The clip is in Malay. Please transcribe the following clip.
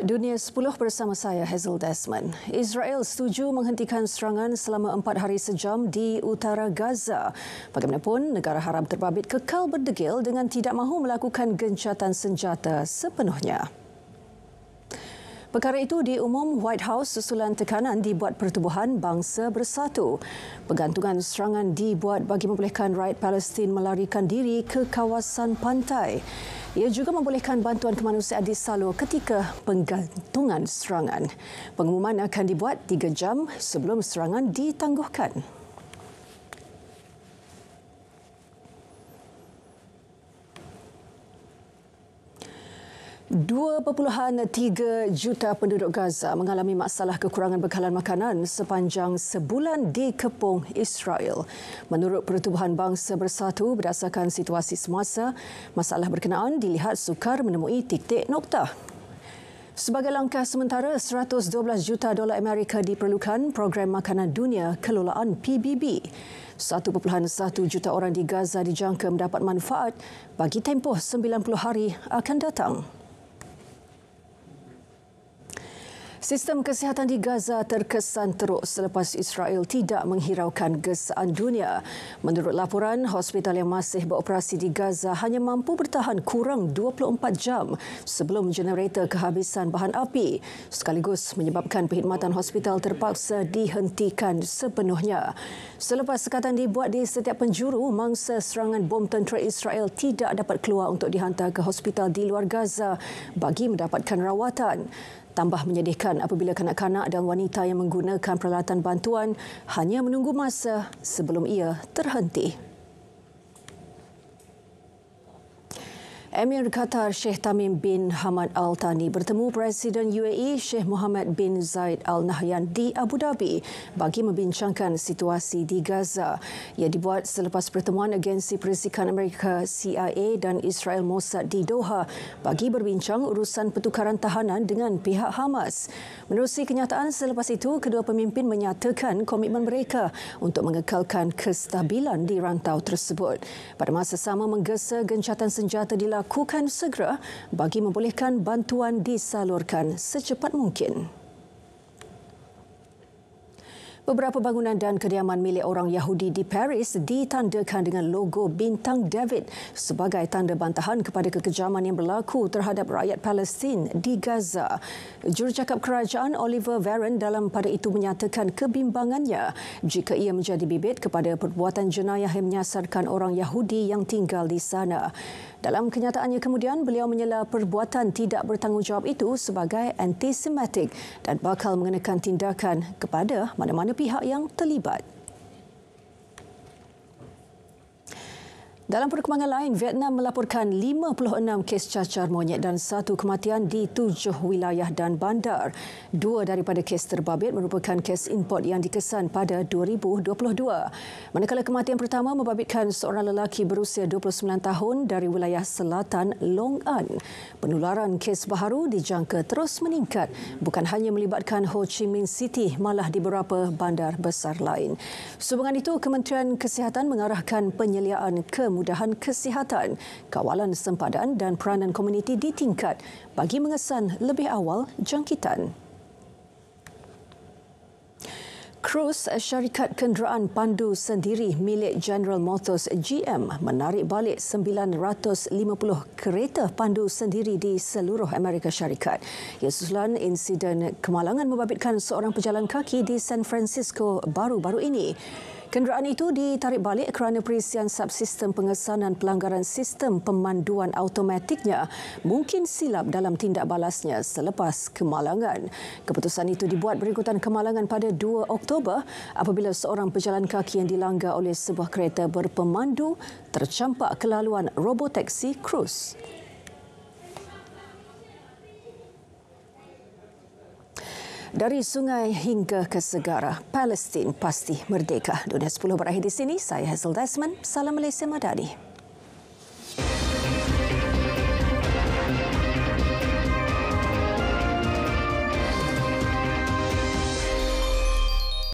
Dunia 10 bersama saya, Hazel Desmond. Israel setuju menghentikan serangan selama 4 hari sejam di utara Gaza. Bagaimanapun, negara Arab terbabit kekal berdegil dengan tidak mahu melakukan gencatan senjata sepenuhnya. Perkara itu diumum White House susulan tekanan dibuat Pertubuhan Bangsa Bersatu. Pergantungan serangan dibuat bagi membolehkan rakyat Palestin melarikan diri ke kawasan pantai. Ia juga membolehkan bantuan kemanusiaan disalur ketika penggantungan serangan. Pengumuman akan dibuat 3 jam sebelum serangan ditangguhkan. 2.3 juta penduduk Gaza mengalami masalah kekurangan bekalan makanan sepanjang sebulan dikepung Israel. Menurut Pertubuhan Bangsa Bersatu, berdasarkan situasi semasa, masalah berkenaan dilihat sukar menemui titik noktah. Sebagai langkah sementara, 112 juta dolar Amerika diperlukan Program Makanan Dunia Kelolaan PBB. 1.1 juta orang di Gaza dijangka mendapat manfaat bagi tempoh 90 hari akan datang. Sistem kesihatan di Gaza terkesan teruk selepas Israel tidak menghiraukan gesaan dunia. Menurut laporan, hospital yang masih beroperasi di Gaza hanya mampu bertahan kurang 24 jam sebelum generator kehabisan bahan api, sekaligus menyebabkan perkhidmatan hospital terpaksa dihentikan sepenuhnya. Selepas sekatan dibuat di setiap penjuru, mangsa serangan bom tentera Israel tidak dapat keluar untuk dihantar ke hospital di luar Gaza bagi mendapatkan rawatan. Tambah menyedihkan apabila kanak-kanak dan wanita yang menggunakan peralatan bantuan hanya menunggu masa sebelum ia terhenti. Emir Qatar Sheikh Tamim bin Hamad Al Thani bertemu Presiden UAE Sheikh Mohammed bin Zayed Al Nahyan di Abu Dhabi bagi membincangkan situasi di Gaza. Ia dibuat selepas pertemuan agensi perisikan Amerika CIA dan Israel Mossad di Doha bagi berbincang urusan pertukaran tahanan dengan pihak Hamas. Menerusi kenyataan selepas itu, kedua pemimpin menyatakan komitmen mereka untuk mengekalkan kestabilan di rantau tersebut. Pada masa sama, menggesa gencatan senjata dilakukan segera bagi membolehkan bantuan disalurkan secepat mungkin. Beberapa bangunan dan kediaman milik orang Yahudi di Paris ditandakan dengan logo bintang David sebagai tanda bantahan kepada kekejaman yang berlaku terhadap rakyat Palestin di Gaza. Jurucakap kerajaan Oliver Varren dalam pada itu menyatakan kebimbangannya jika ia menjadi bibit kepada perbuatan jenayah yang menyasarkan orang Yahudi yang tinggal di sana. Dalam kenyataannya kemudian, beliau menyela perbuatan tidak bertanggungjawab itu sebagai antisemitik dan bakal mengenakan tindakan kepada mana-mana pihak yang terlibat. Dalam perkembangan lain, Vietnam melaporkan 56 kes cacar monyet dan 1 kematian di 7 wilayah dan bandar. 2 daripada kes terbabit merupakan kes import yang dikesan pada 2022. Manakala kematian pertama membabitkan seorang lelaki berusia 29 tahun dari wilayah selatan Long An. Penularan kes baharu dijangka terus meningkat, bukan hanya melibatkan Ho Chi Minh City, malah di beberapa bandar besar lain. Sehubungan itu, Kementerian Kesihatan mengarahkan penyeliaan kemudahan kesihatan, kawalan sempadan dan peranan komuniti ditingkat bagi mengesan lebih awal jangkitan. Cruise, syarikat kenderaan pandu sendiri milik General Motors GM, menarik balik 950 kereta pandu sendiri di seluruh Amerika Syarikat. Ia susulan insiden kemalangan membabitkan seorang pejalan kaki di San Francisco baru-baru ini. Kenderaan itu ditarik balik kerana perisian subsistem pengesanan pelanggaran sistem pemanduan automatiknya mungkin silap dalam tindak balasnya selepas kemalangan. Keputusan itu dibuat berikutan kemalangan pada 2 Oktober apabila seorang pejalan kaki yang dilanggar oleh sebuah kereta berpemandu tercampak ke laluan robotaksi Cruise. Dari sungai hingga ke segara, Palestin pasti merdeka. Dunia 10 berakhir di sini. Saya Hazel Desmond. Salam Malaysia Madani.